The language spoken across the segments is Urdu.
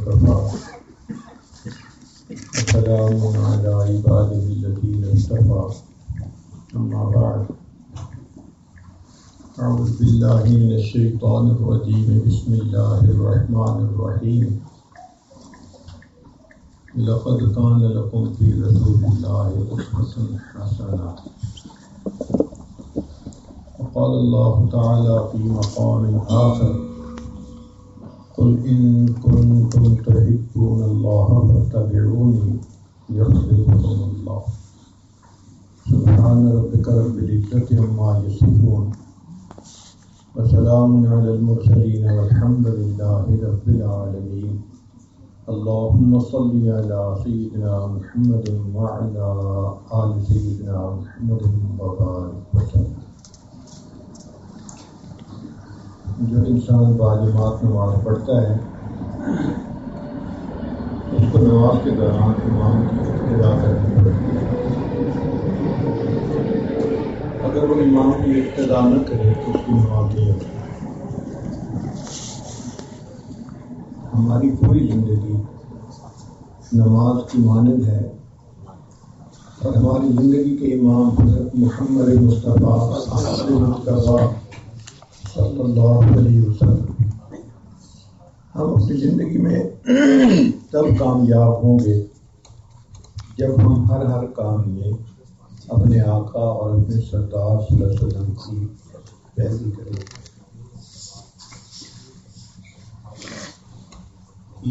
وكفى وسلام على عباده الذين اصطفى أما بعد أعوذ بالله من الشيطان الرجيم بسم الله الرحمن الرحيم لقد كان لكم في رسول الله أسوة حسنة وقال الله تعالى في مقام آخر قل إن كنتم تحبون الله فاتبعوني يحببكم الله سبحان ربك رب العزة عما يصفون وسلام على المرسلين والحمد لله رب العالمين اللهم صل على سيدنا محمد وعلى آل سيدنا محمد وبارك وسلم۔ جو انسان باجماعت نماز پڑھتا ہے اس کو نماز کے دوران امام کی ابتدا کرنی پڑتی ہے۔ اگر وہ امام کی ابتدا نہ کرے تو اس کی نماز نہیں ہوتی۔ ہماری پوری زندگی نماز کی مانند ہے اور ہماری زندگی کے امام حضرت محمد مصطفیٰ صلی اللہ علیہ وسلم۔ ہم اپنی زندگی میں تب کامیاب ہوں گے جب ہم ہر کام میں اپنے آقا اور اپنے سردار صلی اللہ علیہ وسلم کی پیروی کریں۔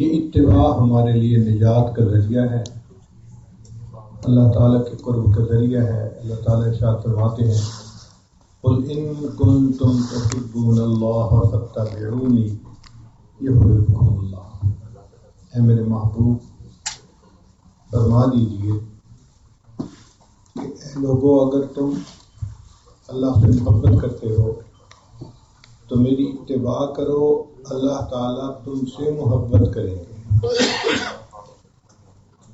یہ اتباع ہمارے لیے نجات کا ذریعہ ہے، اللہ تعالیٰ کے قرب کا ذریعہ ہے۔ اللہ تعالیٰ ارشاد فرماتے ہیں قل ان کنتم تحبون اللہ فاتبعونی یحببکم اللہ۔ اے میرے محبوب فرما دیجئے کہ اے لوگو اگر تم اللہ سے محبت کرتے ہو تو میری اتباع کرو، اللہ تعالیٰ تم سے محبت کریں گے۔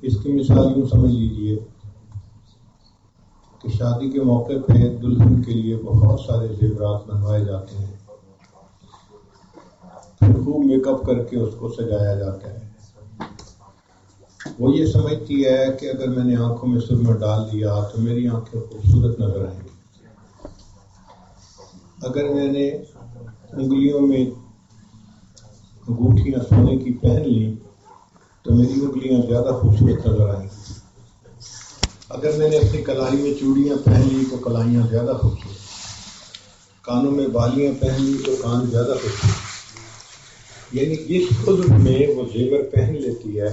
اس کی مثال یوں سمجھ لیجئے کہ شادی کے موقع پہ دلہن کے لیے بہت سارے زیورات بنوائے جاتے ہیں، پھر خوب میک اپ کر کے اس کو سجایا جاتا ہے۔ وہ یہ سمجھتی ہے کہ اگر میں نے آنکھوں میں سرما ڈال دیا تو میری آنکھیں خوبصورت نظر آئیں گی، اگر میں نے انگلیوں میں انگوٹھیاں سونے کی پہن لی تو میری انگلیاں زیادہ خوبصورت نظر آئیں گی، اگر میں نے اپنی کلائی میں چوڑیاں پہن لی تو کلائیاں زیادہ خوبصورت، کانوں میں بالیاں پہن لی تو کان زیادہ خوبصورت۔ یعنی جس عضو میں وہ زیور پہن لیتی ہے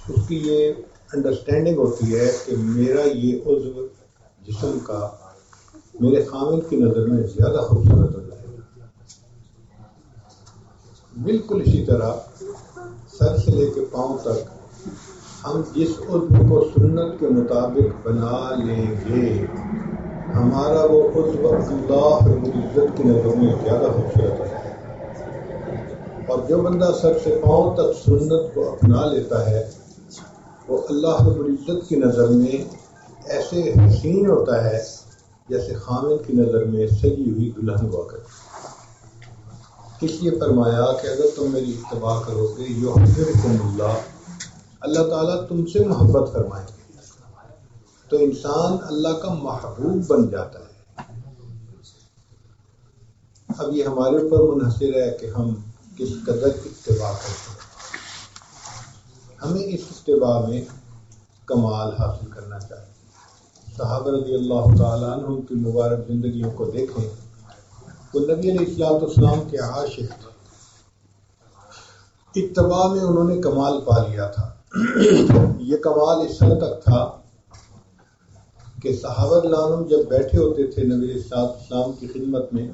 اس کی یہ انڈرسٹینڈنگ ہوتی ہے کہ میرا یہ عضو جسم کا میرے خاوند کی نظر میں زیادہ خوبصورت ہو جائے گا۔ بالکل اسی طرح سر سے لے کے پاؤں تک ہم جس عضو کو سنت کے مطابق بنا لیں گے ہمارا وہ عضو اللہ رب العزت کی نظر میں زیادہ خوبصورت ہے۔ اور جو بندہ سر سے پاؤں تک سنت کو اپنا لیتا ہے وہ اللہ رب العزت کی نظر میں ایسے حسین ہوتا ہے جیسے خامد کی نظر میں سجی ہوئی دلہن ہوا کرتی۔ اس لیے فرمایا کہ اگر تم میری اتباع کرو گے یحببکم اللہ، اللہ تعالیٰ تم سے محبت فرمائیں گے، تو انسان اللہ کا محبوب بن جاتا ہے۔ اب یہ ہمارے اوپر منحصر ہے کہ ہم کس قدر اتباع کرتے ہیں۔ ہمیں اس اتباع میں کمال حاصل کرنا چاہیے۔ صحابہ رضی اللہ تعالیٰ عنہ کی مبارک زندگیوں کو دیکھیں، وہ نبی علیہ السلام کے عاشق تھے، اتباع میں انہوں نے کمال پا لیا تھا۔ یہ کمال اس حد تک تھا کہ صحابہ عنہم جب بیٹھے ہوتے تھے نبی علیہ السلام کی خدمت میں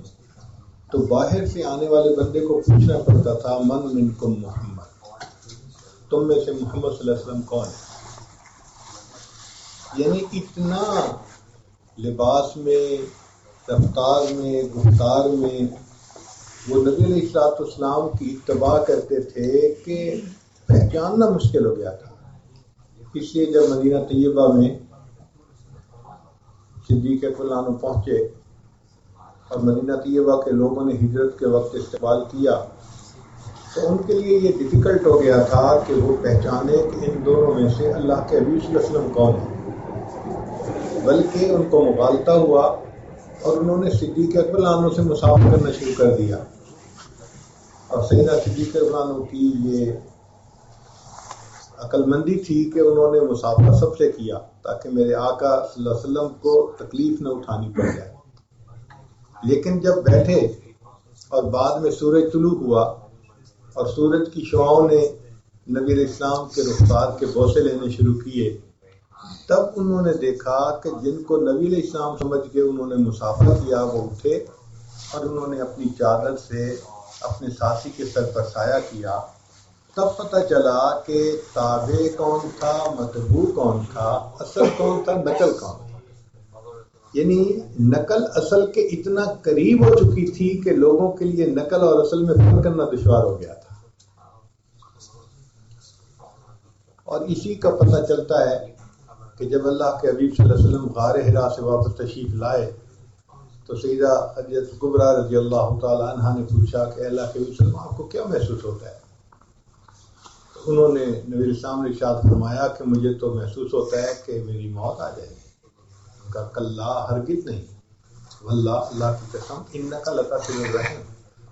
تو باہر سے آنے والے بندے کو پوچھنا پڑتا تھا من منکم محمد، تم میں سے محمد صلی اللہ علیہ وسلم کون ہے؟ یعنی اتنا لباس میں، رفتار میں، گفتار میں وہ نبی علیہ السلام کی اتباع کرتے تھے کہ پہچاننا مشکل ہو گیا تھا۔ اس لیے جب مدینہ طیبہ میں صدیق اکبر پہنچے اور مدینہ طیبہ کے لوگوں نے ہجرت کے وقت استقبال کیا تو ان کے لیے یہ ڈیفیکلٹ ہو گیا تھا کہ وہ پہچانے کہ ان دونوں میں سے اللہ کے حبیب صلی اللہ علیہ وسلم کون ہے، بلکہ ان کو مغالطہ ہوا اور انہوں نے صدیق اکبر عنہ سے مصافحہ کرنا شروع کر دیا. اور سیدنا صدیق اکبر عنہ کی یہ عقل مندی تھی کہ انہوں نے مصافحہ سب سے کیا تاکہ میرے آقا صلی اللہ علیہ وسلم کو تکلیف نہ اٹھانی پڑ جائے. لیکن جب بیٹھے اور بعد میں سورج طلوع ہوا اور سورج کی شعاؤں نے نبی علیہ السلام کے رخسار کے بوسے لینے شروع کیے، تب انہوں نے دیکھا کہ جن کو نبی علیہ السلام سمجھ کے انہوں نے مصافحہ کیا وہ اٹھے اور انہوں نے اپنی چادر سے اپنے ساتھی کے سر پر سایہ کیا. تب پتہ چلا کہ تابع کون تھا، متبوع کون تھا، اصل کون تھا، نقل کون تھا. یعنی نقل اصل کے اتنا قریب ہو چکی تھی کہ لوگوں کے لیے نقل اور اصل میں فرق کرنا دشوار ہو گیا تھا. اور اسی کا پتہ چلتا ہے کہ جب اللہ کے حبیب صلی اللہ علیہ وسلم غار حرا سے واپس تشریف لائے تو سیدہ خدیجہ کبریٰ رضی اللہ تعالی عنہا نے پوچھا کہ اللہ کے حبیب صلی اللہ علیہ وسلم آپ کو کیا محسوس ہوتا ہے؟ تو انہوں نے نبی علیہ السلام نے ارشاد فرمایا کہ مجھے تو محسوس ہوتا ہے کہ میری موت آ جائے گی. کا کلا ہرگز نہیں، واللہ اللہ کی قسم انک لتصل الرحم،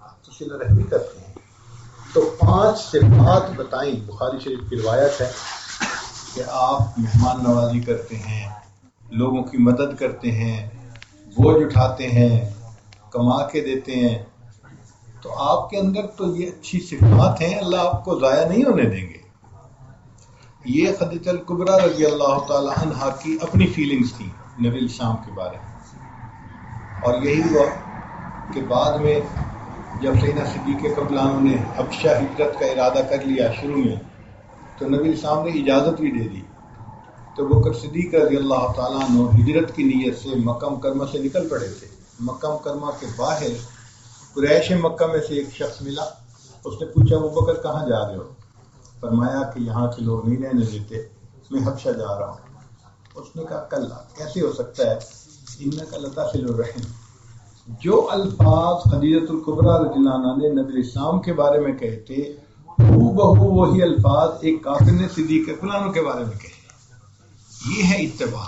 آپ تو صلہ رحمی کرتے ہیں. تو 5 صفات بتائیں. بخاری شریف کی روایت ہے کہ آپ مہمان نوازی کرتے ہیں، لوگوں کی مدد کرتے ہیں، بوجھ اٹھاتے ہیں، کما کے دیتے ہیں. تو آپ کے اندر تو یہ اچھی صفات ہیں، اللہ آپ کو ضائع نہیں ہونے دیں گے. یہ خدیجہ کبریٰ رضی اللہ تعالی عنہا کی اپنی فیلنگز تھیں نبی الشام کے بارے میں. اور یہی ہوا کہ بعد میں جب سیدنا صدیق اکبر عنہ نے حبشہ ہجرت کا ارادہ کر لیا شروع میں، تو نبی الشام نے اجازت بھی دے دی. تو بکر صدیق رضی اللہ تعالیٰ عنہ ہجرت کی نیت سے مکہ مکرمہ سے نکل پڑے تھے. مکہ مکرمہ کے باہر قریش مکہ میں سے ایک شخص ملا. اس نے پوچھا ابوبکر کہاں جا رہے ہو؟ فرمایا کہ یہاں کے لوگ نہیں رہنے دیتے، میں حبشہ جا رہا ہوں. اس نے کہا کلا، کیسے ہو سکتا ہے، انک لتصل الرحم. جو الفاظ خدیجہ الکبریٰ رضی اللہ عنہا نے نبی الاسلام کے بارے میں کہے تھے، ہو بہو وہی الفاظ ایک کافر نے صدیق اکبر عنہ کے بارے میں کہے. یہ ہے اتباع،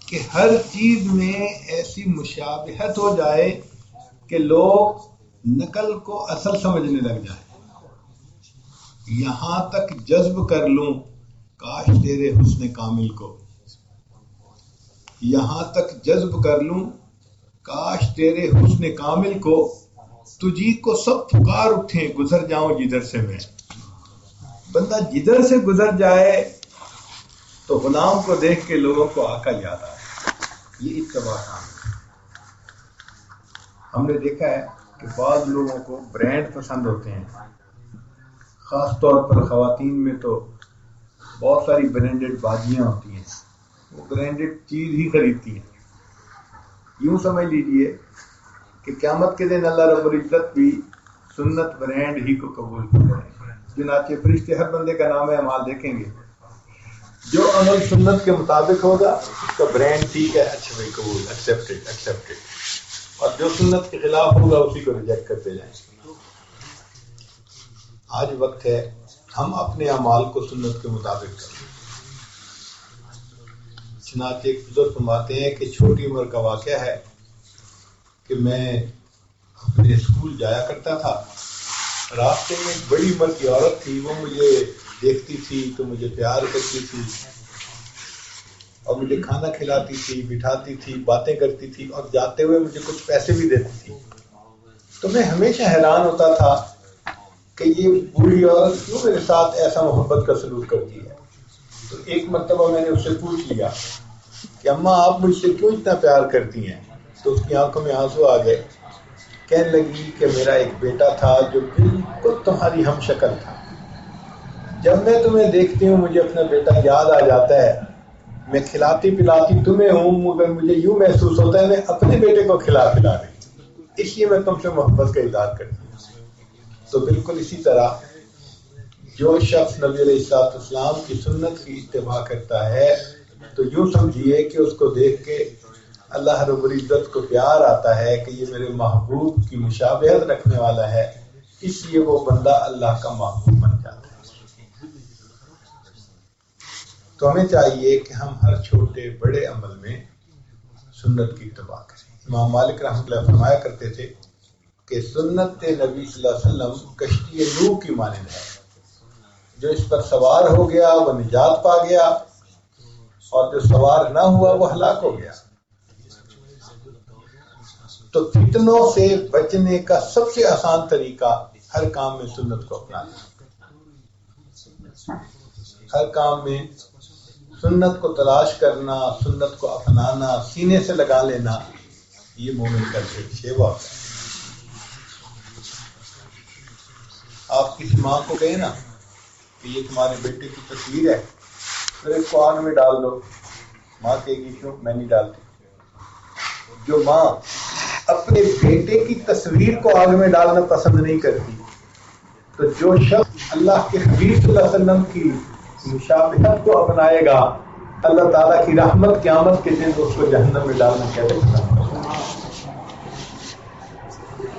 کہ ہر چیز میں ایسی مشابہت ہو جائے کہ لوگ نقل کو اصل سمجھنے لگ جائیں. یہاں تک جذب کر لوں کاش تیرے حسن کامل کو، یہاں تک جذب کر لوں کاش تیرے حسن کامل کو، تجھی کو سب پکار اٹھیں گزر جاؤں جدھر سے میں. بندہ جدھر سے گزر جائے تو غلام کو دیکھ کے لوگوں کو آقا یاد آئے. یہ اتباع کام ہے. ہم نے دیکھا ہے کہ بعض لوگوں کو برانڈ پسند ہوتے ہیں، خاص طور پر خواتین میں تو بہت ساری برانڈڈ باجیاں ہوتی ہیں، وہ برانڈڈ چیز ہی خریدتی ہیں. یوں سمجھ لیجئے کہ قیامت کے دن اللہ رب العزت بھی سنت برانڈ ہی کو قبول کرے. چنانچہ فرشتے ہر بندے کا نام اعمال دیکھیں گے، جو عمل سنت کے مطابق ہوگا اس کا برانڈ ٹھیک ہے، اچھا بھائی قبول، ایکسیپٹڈ. اور جو سنت کے خلاف ہوگا اسی کو ریجیکٹ کرتے جائیں. آج وقت ہے ہم اپنے اعمال کو سنت کے مطابق کریں. چنانچہ ایک بزرگ فرماتے ہیں کہ چھوٹی عمر کا واقعہ ہے کہ میں اپنے اسکول جایا کرتا تھا. راستے میں ایک بڑی عمر کی عورت تھی، وہ مجھے دیکھتی تھی تو مجھے پیار کرتی تھی اور مجھے کھانا کھلاتی تھی، بٹھاتی تھی، باتیں کرتی تھی اور جاتے ہوئے مجھے کچھ پیسے بھی دیتی تھی. تو میں ہمیشہ حیران ہوتا تھا کہ یہ بوڑھی عورت کیوں میرے ساتھ ایسا محبت کا سلوک کرتی ہے. تو ایک مرتبہ میں نے اس سے پوچھ لیا کہ اماں آپ مجھ سے کیوں اتنا پیار کرتی ہیں؟ تو اس کی آنکھوں میں آنسو آ گئے. کہنے لگی کہ میرا ایک بیٹا تھا جو بالکل تمہاری ہم شکل تھا. جب میں تمہیں دیکھتی ہوں مجھے اپنا بیٹا یاد آ جاتا ہے. میں کھلاتی پلاتی تمہیں ہوں مگر مجھے یوں محسوس ہوتا ہے میں اپنے بیٹے کو کھلا رہی ہوں، اس لیے میں تم سے محبت کا اظہار کرتی ہوں. تو بالکل اسی طرح جو شخص نبی علیہ السلام کی سنت کی اتباع کرتا ہے تو یوں سمجھیے کہ اس کو دیکھ کے اللہ رب العزت کو پیار آتا ہے کہ یہ میرے محبوب کی مشابہت رکھنے والا ہے. اس لیے وہ بندہ اللہ کا محبوب بن جاتا ہے۔ تو ہمیں چاہیے کہ ہم ہر چھوٹے بڑے عمل میں سنت کی اتباع کریں۔ امام مالک رحمۃ اللہ فرمایا کرتے تھے کہ سنت نبی صلی اللہ علیہ وسلم کشتی نوح کی مانند ہے، جو اس پر سوار ہو گیا وہ نجات پا گیا، اور جو سوار نہ ہوا وہ ہلاک ہو گیا۔ تو فتنوں سے بچنے کا سب سے آسان طریقہ ہر کام میں سنت کو اپنانا، ہر کام میں سنت کو تلاش کرنا، سنت کو اپنانا، سینے سے لگا لینا، یہ مومن کا شیوا ہوتا ہے۔ آپ کسی ماں کو کہیں نا کہ یہ تمہارے بیٹے کی تصویر ہے، پھر اس کو آگ میں ڈال دو، ماں کہے گی کیوں؟ میں نہیں ڈالتی۔ جو ماں اپنے بیٹے کی تصویر کو آگ میں ڈالنا پسند نہیں کرتی، تو جو شخص اللہ کے حبیب صلی اللہ علیہ وسلم کی مشابہت کو اپنائے گا، اللہ تعالیٰ کی رحمت قیامت کے دن اس کو جہنم میں ڈالنا کیسے پسند کرے؟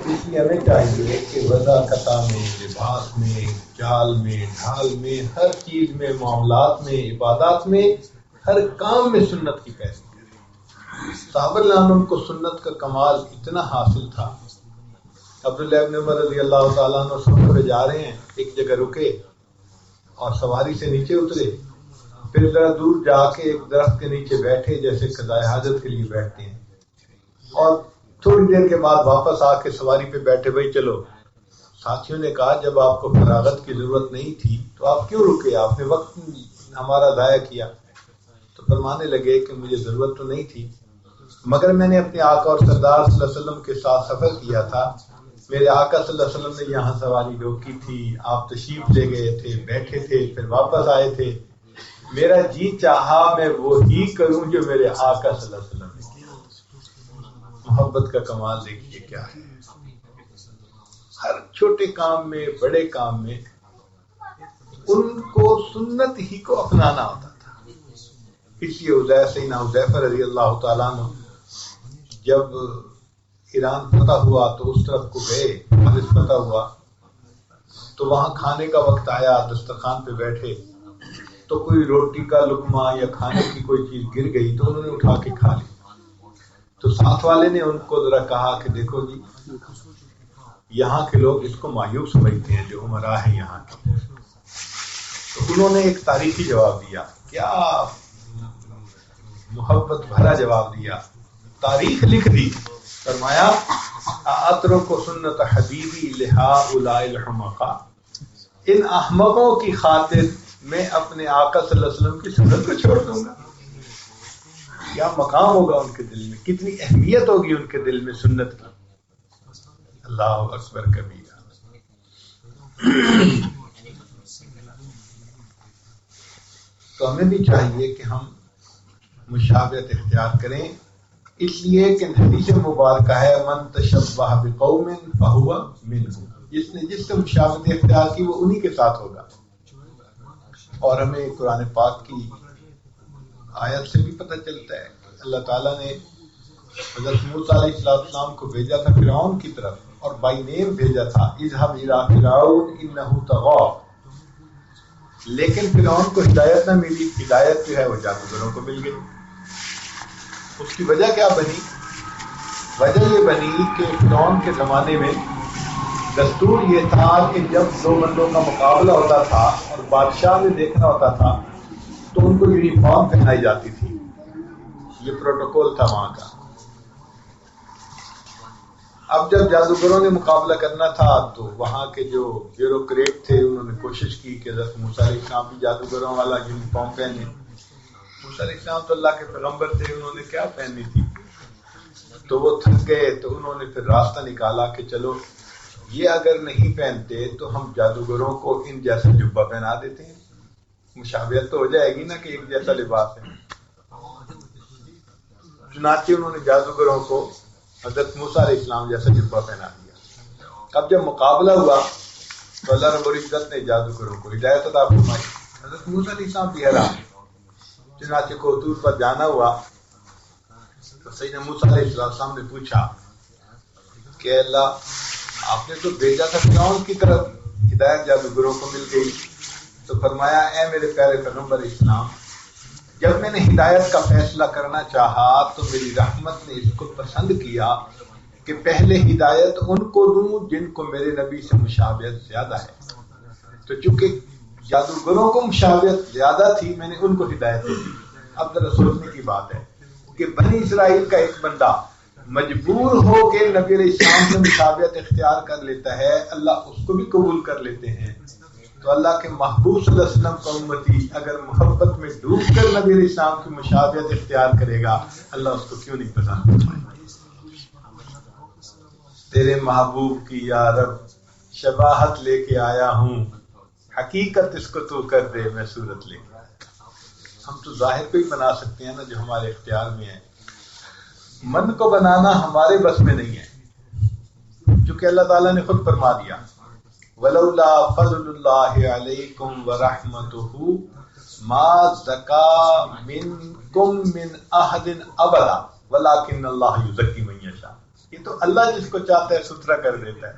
اس لیے ہمیں چاہیے کہ وضاقتہ میں، لباس میں، چال میں، ڈھال میں، ہر چیز میں، معاملات میں، عبادات میں، ہر کام میں سنت کی پیروی کریں۔ صحابہ کرام کو سنت کا کمال اتنا حاصل تھا۔ عبداللہ ابن عمر رضی اللہ تعالیٰ عنہ سفر پہ جا رہے ہیں، ایک جگہ رکے اور سواری سے نیچے اترے، پھر ذرا دور جا کے ایک درخت کے نیچے بیٹھے جیسے قضائے حاجت کے لیے بیٹھتے ہیں، اور تھوڑی دیر کے بعد واپس آ کے سواری پہ بیٹھے، بھائی چلو۔ ساتھیوں نے کہا جب آپ کو فراغت کی ضرورت نہیں تھی تو آپ کیوں رکے؟ آپ نے وقت ہمارا ضائع کیا۔ تو فرمانے لگے کہ مجھے ضرورت تو نہیں تھی، مگر میں نے اپنے آقا اور سردار صلی اللہ علیہ وسلم کے ساتھ سفر کیا تھا، میرے آقا صلی اللہ علیہ وسلم نے یہاں سواری روکی تھی، آپ تشریف لے گئے تھے، بیٹھے تھے، پھر واپس آئے تھے، میرا جی چاہا میں وہی کروں جو میرے آقا صلی اللہ علیہ وسلم نے کیا۔ محبت کا کمال دیکھیے کیا ہے۔ ہر چھوٹے کام میں، بڑے کام میں ان کو سنت ہی کو اپنانا ہوتا تھا۔ اس لیے سیدنا حذیفہ رضی اللہ تعالیٰ عنہ جب ایران فتح ہوا تو اس طرف کو گئے، فارس فتح ہوا تو وہاں کھانے کا وقت آیا، دسترخوان پہ بیٹھے تو کوئی روٹی کا لقمہ یا کھانے کی کوئی چیز گر گئی تو انہوں نے اٹھا کے کھا لی۔ تو ساتھ والے نے ان کو ذرا کہا کہ دیکھو جی، یہاں کے لوگ اس کو معیوب سمجھتے ہیں جو امراء ہیں یہاں کے۔ تو انہوں نے ایک تاریخی جواب دیا، کیا محبت بھرا جواب دیا، تاریخ لکھ دی۔ فرمایا اترک سنت حبیبی لہؤلاء الحمقاء، ان احمقوں کی خاطر میں اپنے آقا صلی اللہ علیہ وسلم کی سنت کو چھوڑ دوں گا۔ کیا مقام ہوگا ان کے دل میں، کتنی اہمیت ہوگی ان کے دل میں سنت کی۔ اللہ اکبر کبیرہ۔ تو ہمیں بھی چاہیے کہ ہم مشابہت اختیار کریں، اس لیے کہ حدیث مبارکہ ہے من تشبہ بقوم فہو منہم، جس نے جس سے مشابہت اختیار کی وہ انہی کے ساتھ ہوگا۔ اور ہمیں قرآن پاک کی آیت سے بھی پتہ چلتا ہے کہ اللہ تعالیٰ نے حضرت موسیٰ علیہ السلام کو بھیجا تھا فرعون کی طرف، اور بائی نیم بھیجا تھا، اذهب الى فرعون انه طغى، لیکن فرعون کو ہدایت نہ ملی، ہدایت جو ہے وہ جادوگروں کو مل گئی۔ اس کی وجہ کیا بنی؟ وجہ یہ بنی کہ فرعون کے زمانے میں دستور یہ تھا کہ جب دو بندوں کا مقابلہ ہوتا تھا اور بادشاہ نے دیکھنا ہوتا تھا تو ان کو یونیفارم پہنائی جاتی تھی، یہ پروٹوکول تھا وہاں کا۔ اب جب جادوگروں نے مقابلہ کرنا تھا تو وہاں کے جو بیوروکریٹ تھے انہوں نے کوشش کی کہ حضرت موسیٰ علیہ السلام بھی جادوگروں والا یونیفارم پہنے۔ موسیٰ علیہ السلام تو اللہ کے پیغمبر تھے، انہوں نے کیا پہنی تھی؟ تو وہ تھک گئے، تو انہوں نے پھر راستہ نکالا کہ چلو یہ اگر نہیں پہنتے تو ہم جادوگروں کو ان جیسا جبہ پہنا دیتے ہیں، مشابہت تو ہو جائے گی نا کہ ایک جیسا لباس ہے۔ چنانچہ انہوں نے جادوگروں کو حضرت موسیٰ علیہ السلام جیسا جبہ پہنا دیا۔ اب جب مقابلہ ہوا تو اللہ رب العزت نے جادوگروں کو ہدایت عطا فرمائی، حضرت موسیٰ علیہ السلام بھی حیران۔ چنانچہ کوہ پر جانا ہوا تو سیدنا موسیٰ علیہ السلام نے پوچھا کہ اللہ آپ نے تو بھیجا تھا فرعون کی طرف، ہدایت جادوگروں کو مل گئی، تو فرمایا اے میرے پیارے پیغمبر اسلام، جب میں نے ہدایت کا فیصلہ کرنا چاہا تو میری رحمت نے اس کو پسند کیا کہ پہلے ہدایت ان کو دوں جن کو میرے نبی سے مشابہت زیادہ ہے۔ تو چونکہ جادوگروں کو مشابہت زیادہ تھی، میں نے ان کو ہدایت دے دی۔ اب ذرا سوچنے کی بات ہے کہ بنی اسرائیل کا ایک بندہ مجبور ہو کے نبی علیہ السلام سے مشابہت اختیار کر لیتا ہے، اللہ اس کو بھی قبول کر لیتے ہیں، تو اللہ کے محبوب صلی اللہ علیہ وسلم کا امتی اگر محبت میں ڈوب کر نبی علیہ السلام کی مشابہت اختیار کرے گا، اللہ اس کو کیوں نہیں پسند فرمائے؟ تیرے محبوب کی یا رب شباہت لے کے آیا ہوں، حقیقت اس کو تو کر دے میں صورت لے کے۔ ہم تو ظاہر کو ہی بنا سکتے ہیں نا جو ہمارے اختیار میں ہے، من کو بنانا ہمارے بس میں نہیں ہے، چونکہ اللہ تعالیٰ نے خود فرما دیا وَلَوْلَا فَضْلُ اللَّهِ عَلَيْكُمْ وَرَحْمَتُهُ مَا زَكَىٰ مِنْكُمْ مِنْ أَحَدٍ أَبَدًا وَلَٰكِنَّ اللَّهَ يُزَكِّي مَن يَشَاءُ۔ یہ تو اللہ جس کو چاہتا ہے ستھرا کر دیتا ہے،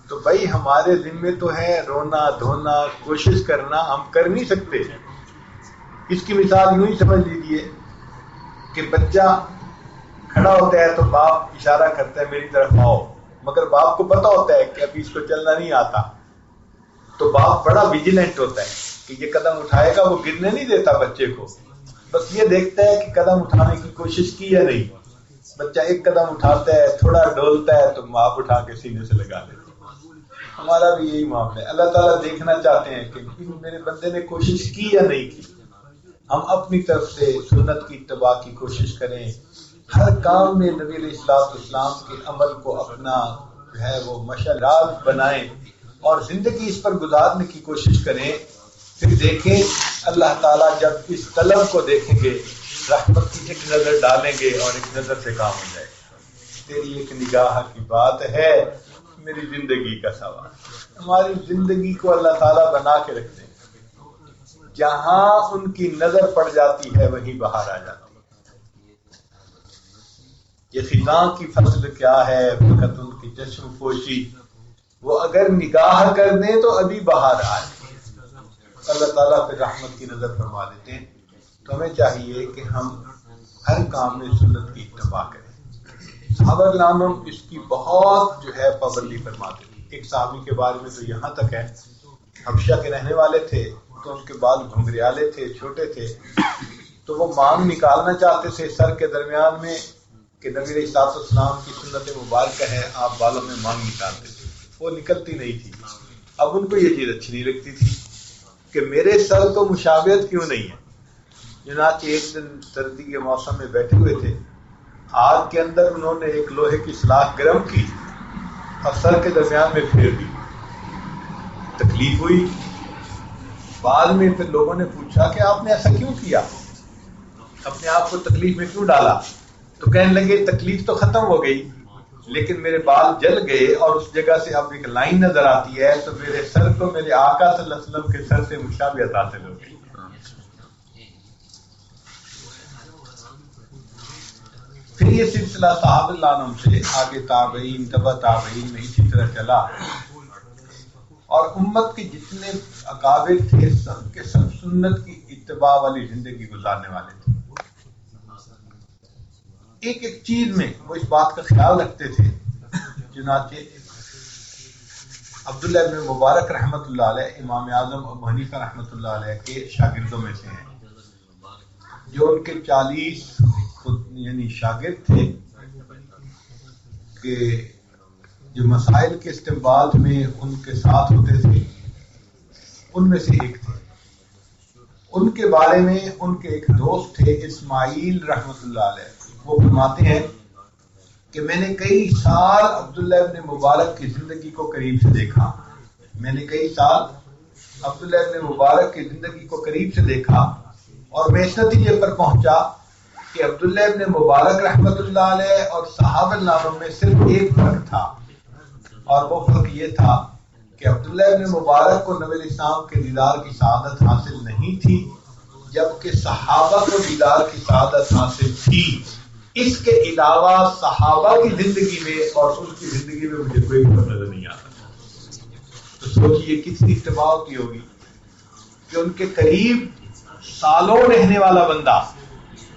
تو بھائی ہمارے ذمے تو ہے رونا دھونا کوشش کرنا، ہم کر نہیں سکتے۔ اس کی مثال یوں ہی سمجھ لیجئے کہ بچہ کھڑا ہوتا ہے تو باپ اشارہ کرتا ہے میری طرف آؤ، مگر باپ کو پتا ہوتا ہے کہ ابھی اس کو چلنا نہیں آتا، تو باپ بڑا ویجیلنٹ ہوتا ہے کہ یہ قدم اٹھائے گا، وہ گرنے نہیں دیتا بچے کو، بس یہ دیکھتا ہے کہ قدم اٹھانے کی کوشش کی یا نہیں۔ بچہ ایک قدم اٹھاتا ہے، تھوڑا ڈولتا ہے تو باپ اٹھا کے سینے سے لگا لیتا ہے۔ ہمارا بھی یہی معاملہ ہے، اللہ تعالیٰ دیکھنا چاہتے ہیں کہ میرے بندے نے کوشش کی یا نہیں کی۔ ہم اپنی طرف سے سنت کی اتباع کی کوشش کریں، ہر کام میں نبی علیہ السلام کے عمل کو اپنا جو ہے وہ مشعل راز بنائیں اور زندگی اس پر گزارنے کی کوشش کریں، پھر دیکھیں اللہ تعالیٰ جب اس طلب کو دیکھیں گے رحمت کی ایک نظر ڈالیں گے اور ایک نظر سے کام ہو جائے گا۔ تیری ایک نگاہ کی بات ہے میری زندگی کا سوال۔ ہماری زندگی کو اللہ تعالیٰ بنا کے رکھتے ہیں، جہاں ان کی نظر پڑ جاتی ہے وہیں بہار آ جاتی ہے۔ یہ خزاں کی فصل کیا ہے فقط ان کی چشم پوشی، وہ اگر نگاہ کر دیں تو ابھی بہار آئے۔ اللہ تعالیٰ پھر رحمت کی نظر فرما دیتے ہیں۔ تو ہمیں چاہیے کہ ہم ہر کام میں سنت کی اتباع کریں۔ صحابہ کرام اس کی بہت جو ہے پابندی فرماتے ہیں۔ ایک صحابی کے بارے میں تو یہاں تک ہے، حبشہ کے رہنے والے تھے، تو ان کے بال گھنگریالے تھے، چھوٹے تھے، تو وہ مانگ نکالنا چاہتے تھے سر کے درمیان میں کہ نبی علیہ السلام کی سنت مبارکہ ہے، آپ بالوں میں مانگ نکالتے تھے، وہ نکلتی نہیں تھی۔ اب ان کو یہ چیز اچھی نہیں لگتی تھی کہ میرے سر تو مشابہت کیوں نہیں ہے۔ چنانچہ ایک دن سردی کے موسم میں بیٹھے ہوئے تھے، آگ کے اندر انہوں نے ایک لوہے کی سلاخ گرم کی اور سر کے درمیان میں پھیر دی، تکلیف ہوئی۔ بعد میں پھر لوگوں نے پوچھا کہ آپ نے ایسا کیوں کیا، اپنے آپ کو تکلیف میں کیوں ڈالا؟ تو کہنے لگے تکلیف تو ختم ہو گئی لیکن میرے بال جل گئے اور اس جگہ سے اب ایک لائن نظر آتی ہے، تو میرے سر کو میرے آقا صلی اللہ علیہ وسلم کے سر سے مشابہت حاصل ہو گئی۔ پھر یہ سلسلہ صحابہ اللہ عنہ سے آگے تابعین تبع تابعین میں اسی طرح چلا، اور امت کے جتنے اکابر تھے سب کے سب سنت کی اتباع والی زندگی گزارنے والے تھے۔ ایک ایک چیز میں وہ اس بات کا خیال رکھتے تھے۔ چنانچہ عبداللہ ابن مبارک رحمۃ اللہ علیہ امام اعظم ابو حنیفہ رحمۃ اللہ علیہ کے شاگردوں میں سے ہیں، جو ان کے 40 یعنی شاگرد تھے کہ جو مسائل کے استنباط میں ان کے ساتھ ہوتے تھے، ان میں سے ایک تھے۔ ان کے بارے میں ان کے ایک دوست تھے اسماعیل رحمۃ اللہ علیہ، وہ فرماتے ہیں کہ میں نے کئی سال عبداللہ ابن مبارک کی زندگی کو قریب سے دیکھا، میں نے کئی سال عبداللہ ابن مبارک کی زندگی کو قریب سے دیکھا، اور میں اس نتیجے پر پہنچا کہ عبداللہ ابن مبارک رحمۃ اللہ علیہ اور صحابہ اللہ میں صرف ایک فرق تھا، اور وہ فرق یہ تھا کہ عبداللہ ابن مبارک کو نبی علیہ السلام کے دیدار کی سعادت حاصل نہیں تھی، جبکہ صحابہ کو دیدار کی سعادت حاصل تھی۔ اس کے علاوہ صحابہ کی زندگی میں اور اس کی زندگی میں مجھے کوئی فرق نظر نہیں آتا. تو سوچئے کتنی اتباع کی ہوگی کہ ان کے قریب سالوں رہنے والا بندہ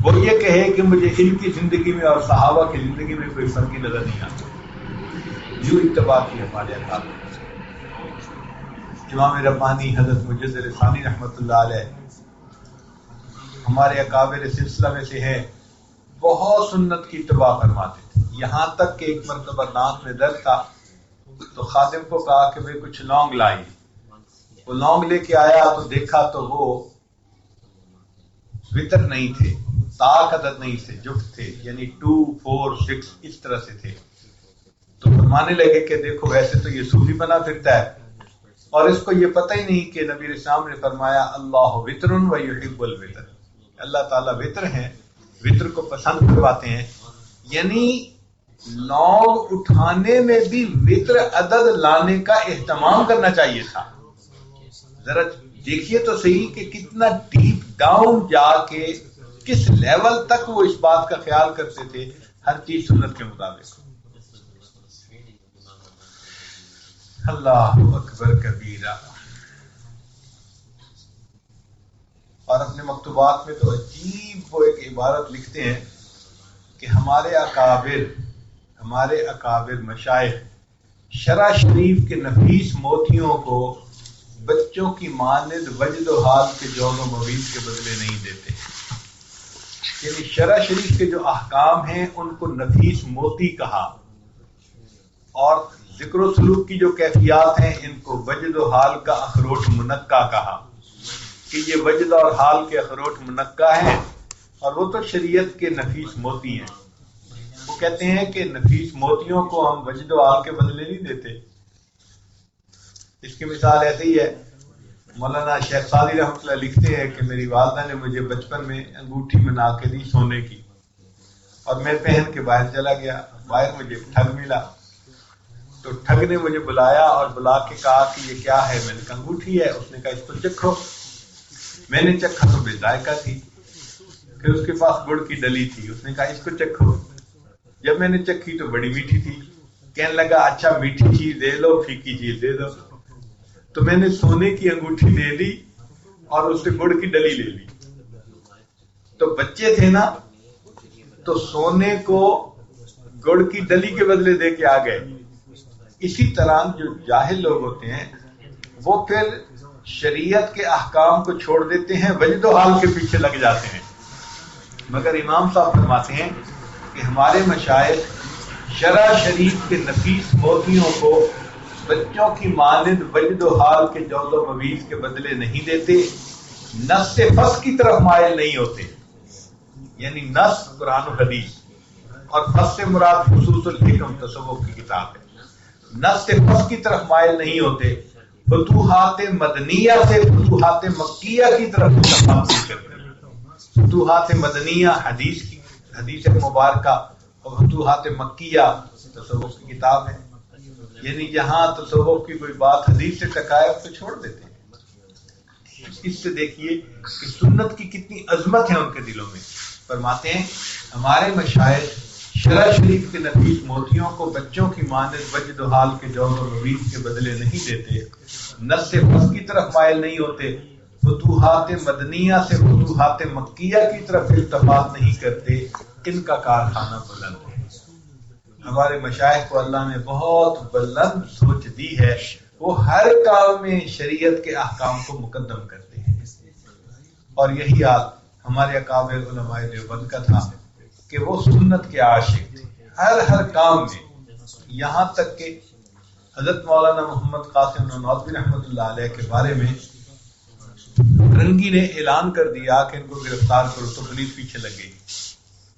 وہ یہ کہے کہ مجھے ان کی زندگی میں اور صحابہ کی زندگی میں کوئی فرق نظر نہیں آتا. یوں اتباع کی ہمارے اکابر. امام ربانی حضرت مجدد ثانی رحمۃ اللہ علیہ ہمارے اکابر سلسلہ میں سے ہے، بہت سنت کی اتباع فرماتے تھے. یہاں تک کہ ایک مرتبہ ناک میں درد تھا تو خادم کو کہا کہ بھئی کچھ لونگ لائی. وہ لونگ لے کے آیا تو دیکھا تو وہ وطر نہیں تھے، طاق عدد نہیں تھے، جفت تھے، یعنی 2 4 6 اس طرح سے تھے. تو فرمانے لگے کہ دیکھو ویسے تو یہ صوفی بنا پھرتا ہے اور اس کو یہ پتہ ہی نہیں کہ نبی علیہ السلام نے فرمایا اللہ وطر و یحب الوطر، اللہ تعالیٰ وطر ہیں، وطر کو پسند کرواتے ہیں. یعنی لونگ اٹھانے میں بھی وطر عدد لانے کا اہتمام کرنا چاہیے تھا. ذرا دیکھیے تو صحیح کہ کتنا ڈیپ ڈاؤن جا کے کس لیول تک وہ اس بات کا خیال کرتے تھے ہر چیز سنت کے مطابق. اللہ اکبر کبیرہ. اور اپنے مکتوبات میں تو عجیب وہ ایک عبارت لکھتے ہیں کہ ہمارے اکابر مشائخ شرع شریف کے نفیس موتیوں کو بچوں کی مانند وجد و حال کے جون و مویز کے بدلے نہیں دیتے. یعنی شرع شریف کے جو احکام ہیں ان کو نفیس موتی کہا، اور ذکر و سلوک کی جو کیفیات ہیں ان کو وجد و حال کا اخروٹ منقع کہا کہ یہ وجد اور حال کے اخروٹ منقع ہیں اور وہ تو شریعت کے نفیس موتی ہیں. وہ کہتے ہیں کہ نفیس موتیوں کو ہم وجد و حال کے بدلے نہیں دیتے. اس کی مثال ایسے ہی ہے، مولانا شیخ سعدی رحمۃ اللہ لکھتے ہیں کہ میری والدہ نے مجھے بچپن میں انگوٹھی بنا کے دی سونے کی، اور میں پہن کے باہر چلا گیا. باہر مجھے ٹھگ ملا تو ٹھگ نے مجھے بلایا اور بلا کے کہا کہ یہ کیا ہے؟ میں نے کہا انگوٹھی ہے. اس نے کہا اس کو چکھو. میں نے چکھا تو بے ذائقہ تھی. پھر اس کے پاس گڑ کی ڈلی تھی. اس نے کہا اس کو چکھو. جب میں نے چکھی تو بڑی میٹھی تھی. کہنے لگا اچھا میٹھی چیز دے لو پھیکی چیز دے دو. تو میں نے سونے کی انگوٹھی دے دی اور اس سے گڑ کی ڈلی لے لی. تو بچے تھے نا تو سونے کو گڑ کی ڈلی کے بدلے دے کے آ گئے. اسی طرح جو جاہل لوگ ہوتے ہیں وہ پھر شریعت کے احکام کو چھوڑ دیتے ہیں، وجد و حال کے پیچھے لگ جاتے ہیں. مگر امام صاحب فرماتے ہیں کہ ہمارے مشائخ شرع شریف کے نفیس موتیوں کو بچوں کی مانند وجد و حال کے جوز و مویز کے بدلے نہیں دیتے، نص فص کی طرف مائل نہیں ہوتے. یعنی نص قرآن و حدیث اور فص سے مراد خصوص الحکم تصوف کی کتاب ہے. نص فص کی طرف مائل نہیں ہوتے، فتوحات مدنیہ سے فتوحات مکیہ کی طرف تفاصیل کرتے ہیں. فتوحات مدنیہ حدیث مبارکہ اور فتوحات مکیہ تصوف کی کتاب ہے. یعنی جہاں تصوف کی کوئی بات حدیث سے ٹکرائے اس کو چھوڑ دیتے ہیں. اس سے دیکھیے کہ سنت کی کتنی عظمت ہے ان کے دلوں میں. فرماتے ہیں ہمارے مشائخ شرع شریف کے نفیس موتیوں کو بچوں کی مانند وجد و حال کے جوز و مویز کے بدلے نہیں دیتے، نص فص کی طرف مائل نہیں ہوتے، فتوحات مدنیہ سے فتوحات مکیہ کی طرف التفات نہیں کرتے. ان کا کارخانہ بلند ہے. ہمارے مشائخ کو اللہ نے بہت بلند سوچ دی ہے. وہ ہر کام میں شریعت کے احکام کو مقدم کرتے ہیں. اور یہی حال ہمارے اکابر علماء دیوبند کا تھا کہ وہ سنت کے عاشق تھے ہر کام میں. یہاں تک کہ حضرت مولانا محمد قاسم نانوتوی رحمۃ اللہ علیہ کے بارے میں رنگی نے اعلان کر دیا کہ ان کو گرفتار کرو تو پولیس پیچھے لگ گئی.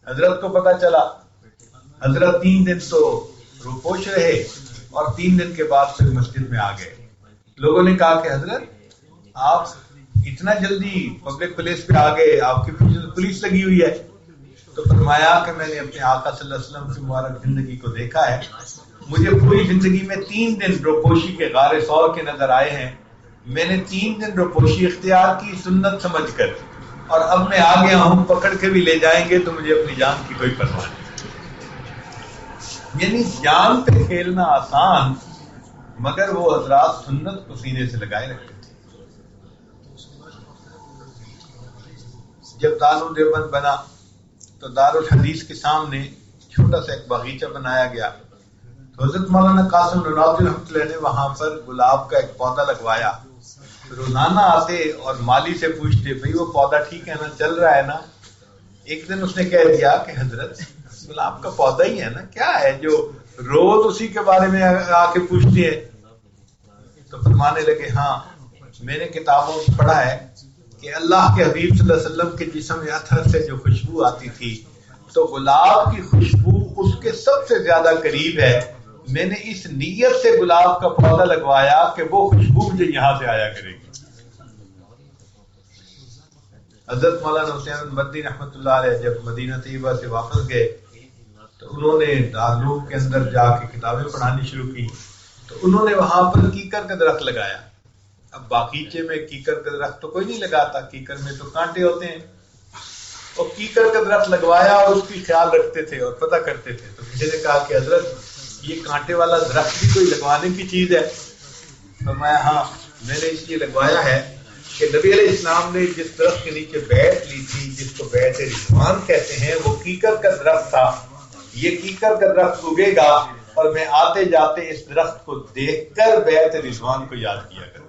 حضرت کو پتا چلا. حضرت 3 دن تو روپوش رہے اور 3 دن کے بعد پھر مسجد میں آ گئے. لوگوں نے کہا کہ حضرت آپ اتنا جلدی پبلک پلیس پہ آ گئے، آپ کی پولیس لگی ہوئی ہے. تو فرمایا کہ میں نے اپنے آقا صلی اللہ علیہ وسلم کی مبارک زندگی کو دیکھا ہے. مجھے پوری زندگی میں 3 دن روپوشی کے غار ثور کے نظر آئے ہیں. میں نے 3 دن روپوشی اختیار کی سنت سمجھ کر. اور اب میں آ گیا ہوں، پکڑ کے بھی لے جائیں گے تو مجھے اپنی جان کی کوئی پرواہ نہیں۔ یعنی جان پہ کھیلنا آسان، مگر وہ حضرات سنت کو سینے سے لگائے رکھتے تھے۔ جب دارالدیوبند بنا تو دارالحدیث کے سامنے چھوٹا سا ایک باغیچہ بنایا گیا، تو حضرت مولانا قاسم نانوتوی رحمۃ اللہ نے وہاں پر گلاب کا ایک پودا لگوایا۔ روزانہ آتے اور مالی سے پوچھتے بھئی وہ پودا ٹھیک ہے نا، چل رہا ہے نا؟ ایک دن اس نے کہہ دیا کہ حضرت گلاب کا پودا ہی ہے نا، کیا ہے جو روز اسی کے بارے میں آ کے پوچھتے ہیں؟ تو فرمانے لگے ہاں میں نے کتابوں میں پڑھا ہے کہ اللہ کے حبیب صلی اللہ علیہ وسلم کے جسم اطہر سے جو خوشبو آتی تھی تو گلاب کی خوشبو اس کے سب سے زیادہ قریب ہے۔ میں نے اس نیت سے گلاب کا پودا لگوایا کہ وہ خوشبو مجھے یہاں سے آیا کرے گی۔ حضرت مولانا حسین مدنی رحمۃ اللہ علیہ جب مدینہ طیبہ سے واپس گئے تو انہوں نے دارالعلوم کے اندر جا کے کتابیں پڑھانی شروع کی، تو انہوں نے وہاں پر کیکر کا درخت لگایا۔ اب باغیچے میں کیکر کا درخت تو کوئی نہیں لگاتا، کیکر میں تو کانٹے ہوتے ہیں، اور کیکر کا درخت لگوایا اور اس کی خیال رکھتے تھے اور پتہ کرتے تھے۔ تو کسی نے کہا کہ حضرت یہ کانٹے والا درخت بھی کوئی لگوانے کی چیز ہے؟ فرمایا ہاں میں نے اس لیے لگوایا ہے کہ نبی علیہ السلام نے جس درخت کے نیچے بیعت لی تھی، جس کو بیعت رضوان کہتے ہیں، وہ کیکر کا درخت تھا۔ یہ کیکر کا درخت اگے گا اور میں آتے جاتے اس درخت کو دیکھ کر بیعت رضوان کو یاد کیا کروں۔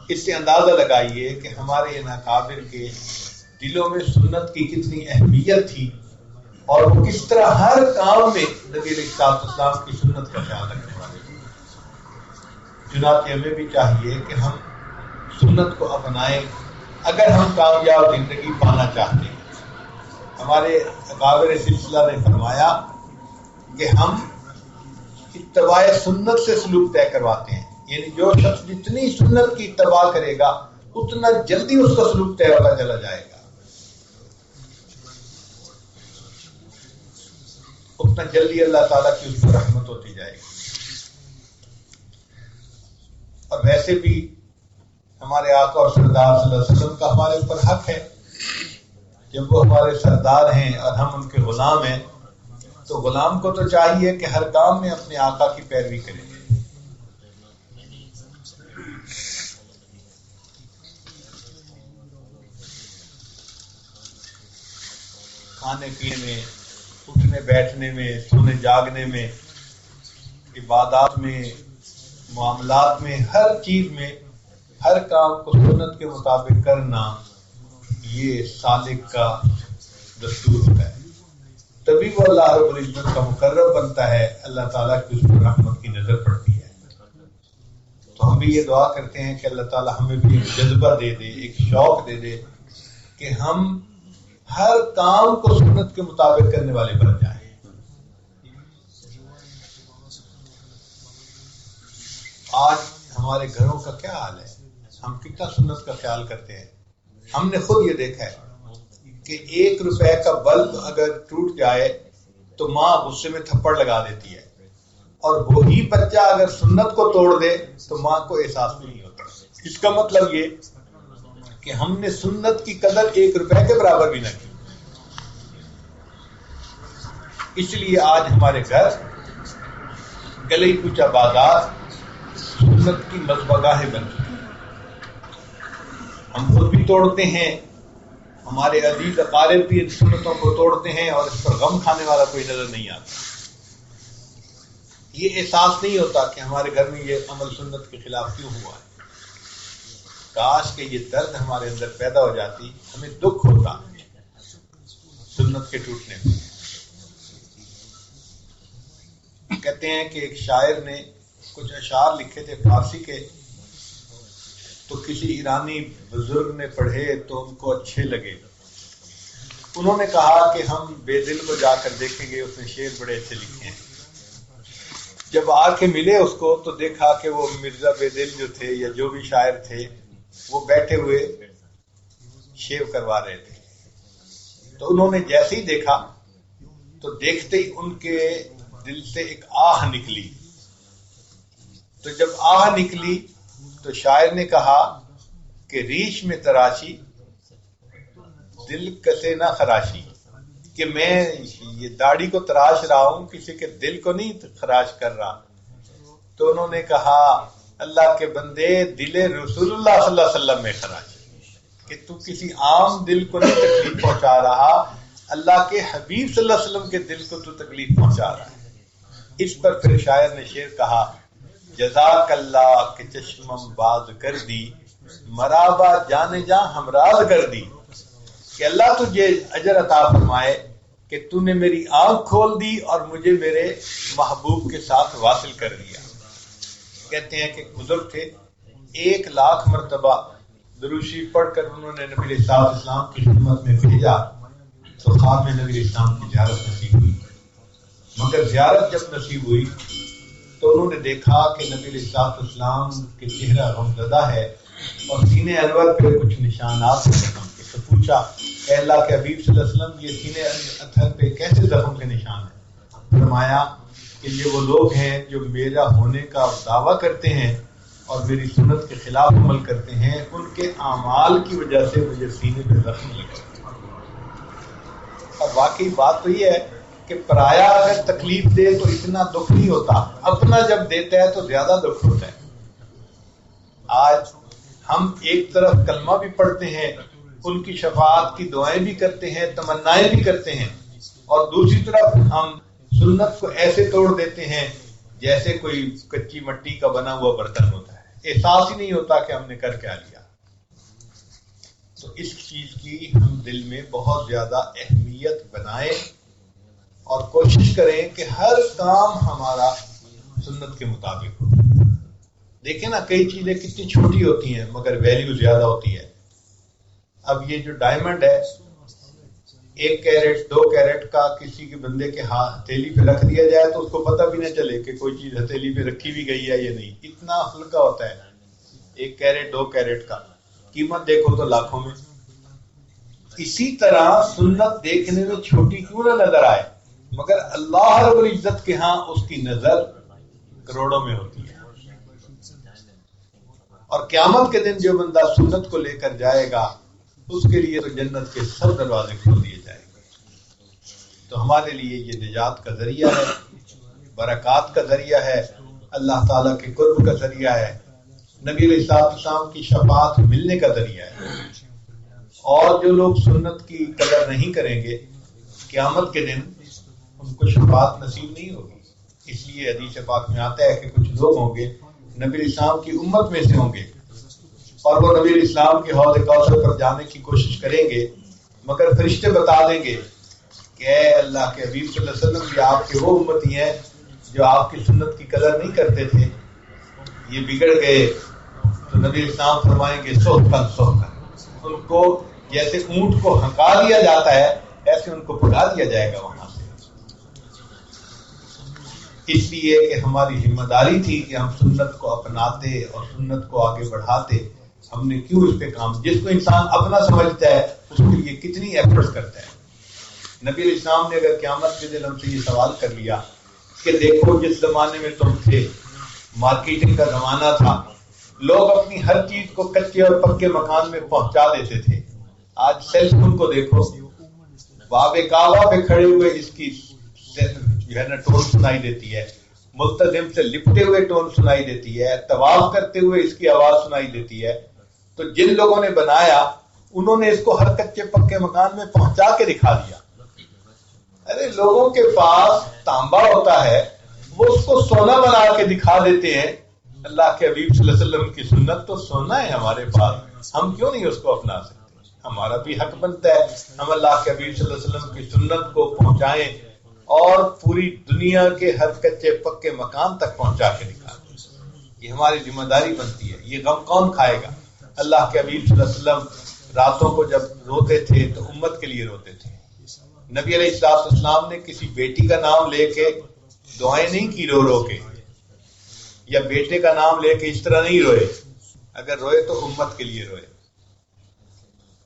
اس سے اندازہ لگائیے کہ ہمارے ان اکابر کے دلوں میں سنت کی کتنی اہمیت تھی، اور وہ کس طرح ہر کام میں نبی علیہ السلام کی سنت کا خیال رکھنے والے تھے۔ چنانچہ ہمیں بھی چاہیے کہ ہم سنت کو اپنائیں اگر ہم کامیاب زندگی پانا چاہتے ہیں۔ ہمارے اکابر سلسلہ نے فرمایا کہ ہم اتباع سنت سے سلوک طے کرواتے ہیں، یعنی جو شخص جتنی سنت کی اتباع کرے گا اتنا جلدی اس کا سلوک طے ہوتا چلا جائے گا، اتنا جلدی اللہ تعالیٰ کی اس پر رحمت ہوتی جائے گی۔ اور ویسے بھی ہمارے آقا اور سردار صلی اللہ علیہ وسلم کا ہمارے اوپر حق ہے، جب وہ ہمارے سردار ہیں اور ہم ان کے غلام ہیں تو غلام کو تو چاہیے کہ ہر کام میں اپنے آقا کی پیروی کرے۔ کھانے پینے میں، اٹھنے بیٹھنے میں، سونے جاگنے میں، عبادات میں، معاملات میں، ہر چیز میں ہر کام کو سنت کے مطابق کرنا، یہ سالک کا دستور ہوتا ہے، تبھی وہ اللہ رب العزت کا مقرب بنتا ہے، اللہ تعالیٰ کی اس پر رحمت کی نظر پڑتی ہے۔ تو ہم بھی یہ دعا کرتے ہیں کہ اللہ تعالیٰ ہمیں بھی ایک جذبہ دے دے، ایک شوق دے دے کہ ہم ہر کام کو سنت کے مطابق کرنے والے بن جائیں۔ آج ہمارے گھروں کا کیا حال ہے؟ ہم کتنا سنت کا خیال کرتے ہیں؟ ہم نے خود یہ دیکھا ہے کہ 1 روپے کا بلب اگر ٹوٹ جائے تو ماں غصے میں تھپڑ لگا دیتی ہے، اور وہی بچہ اگر سنت کو توڑ دے تو ماں کو احساس نہیں ہوتا۔ اس کا مطلب یہ کہ ہم نے سنت کی قدر 1 روپے کے برابر بھی نہ کی۔ اس لیے آج ہمارے گھر، گلی کوچہ بازار سنت کی مذبحگاہیں بن چکی ہیں۔ ہم خود بھی توڑتے ہیں، ہمارے عزیز اقارب بھی ان سنتوں کو توڑتے ہیں، اور اس پر غم کھانے والا کوئی نظر نہیں آتا۔ یہ احساس نہیں ہوتا کہ ہمارے گھر میں یہ عمل سنت کے خلاف کیوں ہوا ہے۔ کاش کہ یہ درد ہمارے اندر پیدا ہو جاتی، ہمیں دکھ ہوتا سنت کے ٹوٹنے میں۔ کہتے ہیں کہ ایک شاعر نے کچھ اشعار لکھے تھے فارسی کے، تو کسی ایرانی بزرگ نے پڑھے تو ان کو اچھے لگے۔ انہوں نے کہا کہ ہم بے دل کو جا کر دیکھیں گے، اس نے شعر بڑے اچھے لکھے ہیں۔ جب آ کے ملے اس کو تو دیکھا کہ وہ مرزا بے دل جو تھے یا جو بھی شاعر تھے وہ بیٹھے ہوئے شیو کروا رہے تھے۔ تو انہوں نے جیسے ہی دیکھا تو دیکھتے ہی ان کے دل سے ایک آہ نکلی۔ تو جب آہ نکلی تو شاعر نے کہا کہ ریش میں تراشی دل سے نہ خراشی کہ میں یہ داڑھی کو تراش رہا ہوں، کسی کے دل کو نہیں خراش کر رہا. تو انہوں نے کہا اللہ کے بندے دل رسول اللہ صلی اللہ علیہ وسلم میں خراش کہ تو کسی عام دل کو نہیں تکلیف پہنچا رہا، اللہ کے حبیب صلی اللہ علیہ وسلم کے دل کو تو تکلیف پہنچا رہا ہے. اس پر پھر شاعر نے شعر کہا جزاک اللہ کہ چشمم باز کر دی، مرابا جان جاں ہمراز کر دی، کہ اللہ تجھے اجر عطا فرمائے کہ تو نے میری آنکھ کھول دی اور مجھے میرے محبوب کے ساتھ واصل کر دیا. کہتے ہیں کہ بزرگ تھے 1,00,000 مرتبہ دروشی پڑھ کر انہوں نے نبی علیہ السلام کی خدمت میں بھیجا تو خواب میں نبی علیہ السلام کی زیارت نصیب ہوئی. مگر زیارت جب نصیب ہوئی تو انہوں نے دیکھا کہ نبی علیہ السلام کے چہرہ غمزدہ ہے اور سینے انور پہ کچھ نشانات ہیں زخم کے. تو پوچھا اے اللہ کے حبیب صلی اللہ علیہ وسلم یہ سینے اتھر پہ کیسے زخم کے نشان ہیں؟ فرمایا کہ یہ وہ لوگ ہیں جو میرا ہونے کا دعویٰ کرتے ہیں اور میری سنت کے خلاف عمل کرتے ہیں، ان کے اعمال کی وجہ سے مجھے سینے پہ زخم لگے. اور واقعی بات تو یہ ہے کہ پرایا اگر تکلیف دے تو اتنا دکھ نہیں ہوتا، اپنا جب دیتا ہے تو زیادہ دکھ ہوتا ہے. آج ہم ایک طرف کلمہ بھی پڑھتے ہیں، ان کی شفاعت کی دعائیں بھی کرتے ہیں، تمنائیں بھی کرتے ہیں، اور دوسری طرف ہم سنت کو ایسے توڑ دیتے ہیں جیسے کوئی کچی مٹی کا بنا ہوا برتن ہوتا ہے، احساس ہی نہیں ہوتا کہ ہم نے کر کیا لیا. تو اس چیز کی ہم دل میں بہت زیادہ اہمیت بنائیں اور کوشش کریں کہ ہر کام ہمارا سنت کے مطابق ہو. دیکھیں نا کئی چیزیں کتنی چھوٹی ہوتی ہیں مگر ویلیو زیادہ ہوتی ہے. اب یہ جو ڈائمنڈ ہے 1 کیرٹ 2 کیرٹ کا کسی کے بندے کے ہتھیلی پہ رکھ دیا جائے تو اس کو پتہ بھی نہ چلے کہ کوئی چیز ہتھیلی پہ رکھی بھی گئی ہے یا نہیں، اتنا ہلکا ہوتا ہے. 1 کیرٹ 2 کیرٹ کا قیمت دیکھو تو لاکھوں میں. اسی طرح سنت دیکھنے میں چھوٹی کیوں نہ نظر آئے مگر اللہ رب العزت کے ہاں اس کی نظر کروڑوں میں ہوتی ہے. اور قیامت کے دن جو بندہ سنت کو لے کر جائے گا اس کے لیے تو جنت کے سب دروازے کھول دیے جائیں گے. تو ہمارے لیے یہ نجات کا ذریعہ ہے، برکات کا ذریعہ ہے، اللہ تعالیٰ کے قرب کا ذریعہ ہے، نبی علیہ السلام کی شفاعت ملنے کا ذریعہ ہے. اور جو لوگ سنت کی قدر نہیں کریں گے قیامت کے دن ان کو شفاعت نصیب نہیں ہوگی. اس لیے حدیث پاک میں آتا ہے کہ کچھ لوگ ہوں گے نبی علیہ السلام کی امت میں سے ہوں گے اور وہ نبی علیہ السلام کے حوض کوثر پر جانے کی کوشش کریں گے مگر فرشتے بتا دیں گے کہ اے اللہ کے حبیب صلی اللہ علیہ وسلم یہ آپ کے وہ امتی ہیں جو آپ کی سنت کی قدر نہیں کرتے تھے، یہ بگڑ گئے. تو نبی علیہ السلام فرمائیں گے سوکن سوکن، ان کو جیسے اونٹ کو ہنکا لیا جاتا ہے ایسے ان کو بھگا دیا جائے گا وہاں سے. اس لیے کہ ہماری ذمہ داری تھی کہ ہم سنت کو اپناتے اور سنت کو آگے بڑھاتے. ہم نے کیوں اس پہ کام، جس کو انسان اپنا سمجھتا ہے اس کے لیے کتنی ایفرٹس کرتا ہے. نبی علیہ السلام نے اگر قیامت کے دن ہم سے یہ سوال کر لیا کہ دیکھو جس زمانے میں تم تھے مارکیٹنگ کا زمانہ تھا، لوگ اپنی ہر چیز کو کچے اور پکے مکان میں پہنچا دیتے تھے. آج سیل فون کو دیکھو، باب کعبہ پہ کھڑے ہوئے اس کی جو ہے نا ٹون سنائی دیتی ہے، ملتزم سے لپٹے ہوئے ٹون سنائی دیتی ہے، طواف کرتے ہوئے اس کی آواز سنائی دیتی ہے. تو جن لوگوں نے بنایا انہوں نے اس کو ہر کچے پکے مکان میں پہنچا کے دکھا دیا. ارے لوگوں کے پاس تانبا ہوتا ہے وہ اس کو سونا بنا کے دکھا دیتے ہیں. اللہ کے حبیب صلی اللہ علیہ وسلم کی سنت تو سونا ہے ہمارے پاس، ہم کیوں نہیں اس کو اپنا سکتے؟ ہمارا بھی حق بنتا ہے ہم اللہ کے حبیب صلی اللہ علیہ وسلم کی سنت کو پہنچائیں اور پوری دنیا کے ہر کچے پکے مکان تک پہنچا کے دکھا دیں. یہ ہماری ذمہ داری بنتی ہے. یہ غم کون کھائے گا؟ اللہ کے حبیب صلی اللہ علیہ وسلم راتوں کو جب روتے تھے تو امت کے لیے روتے تھے. نبی علیہ السلام نے کسی بیٹی کا نام لے کے دعائیں نہیں کی رو رو کے، یا بیٹے کا نام لے کے اس طرح نہیں روئے. اگر روئے تو امت کے لیے روئے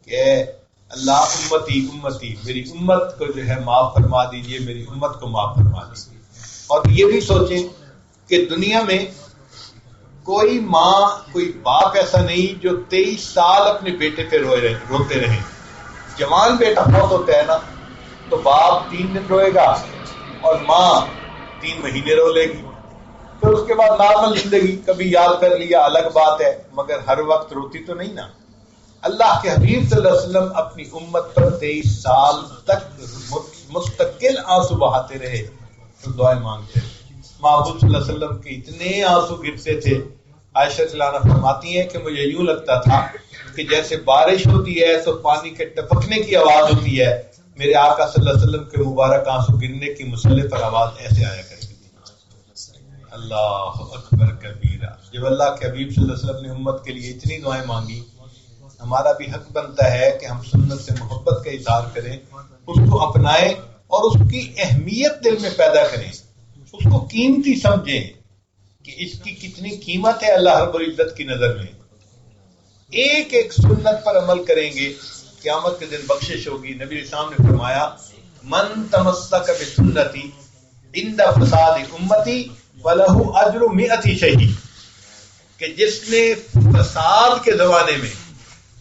کہ اللہ امتی امتی، میری امت کو جو ہے معاف فرما دیجئے، میری امت کو معاف فرما دیجئے. اور یہ بھی سوچیں کہ دنیا میں کوئی ماں کوئی باپ ایسا نہیں جو 23 سال اپنے بیٹے پہ روتے رہے. جوان بیٹا فوت ہوتا ہے نا تو باپ 3 دن روئے گا اور ماں 3 مہینے رو لے گی، پھر اس کے بعد نارمل زندگی، کبھی یاد کر لیا الگ بات ہے، مگر ہر وقت روتی تو نہیں نا۔ اللہ کے حبیب صلی اللہ علیہ وسلم اپنی امت پر 23 سال تک مستقل آنسو بہاتے رہے تو دعائیں مانگتے رہے۔ محبوب صلی اللہ علیہ وسلم کے اتنے آنسو گرتے تھے، عائشہ رضی اللہ عنہا فرماتی ہیں کہ مجھے یوں لگتا تھا کہ جیسے بارش ہوتی ہے تو پانی کے ٹپکنے کی آواز ہوتی ہے، میرے آقا صلی اللہ علیہ وسلم کے مبارک آنسو گرنے کی مسلح پر آواز ایسے آیا کرتی تھی۔ اللہ اکبر کبیرہ۔ جب اللہ کے حبیب صلی اللہ علیہ وسلم نے امت کے لیے اتنی دعائیں مانگی، ہمارا بھی حق بنتا ہے کہ ہم سنت سے محبت کا اظہار کریں، اس کو اپنائیں اور اس کی اہمیت دل میں پیدا کریں، اس کو قیمتی سمجھیں کہ اس کی کتنی قیمت ہے اللہ رب العزت کی نظر میں۔ ایک ایک سنت پر عمل کریں گے، قیامت کے دن بخشش ہوگی۔ نبی اسلام نے فرمایا من تمسک بسنتی عند فساد امتی فلہ اجر 100 شہید، کہ جس نے فساد کے زمانے میں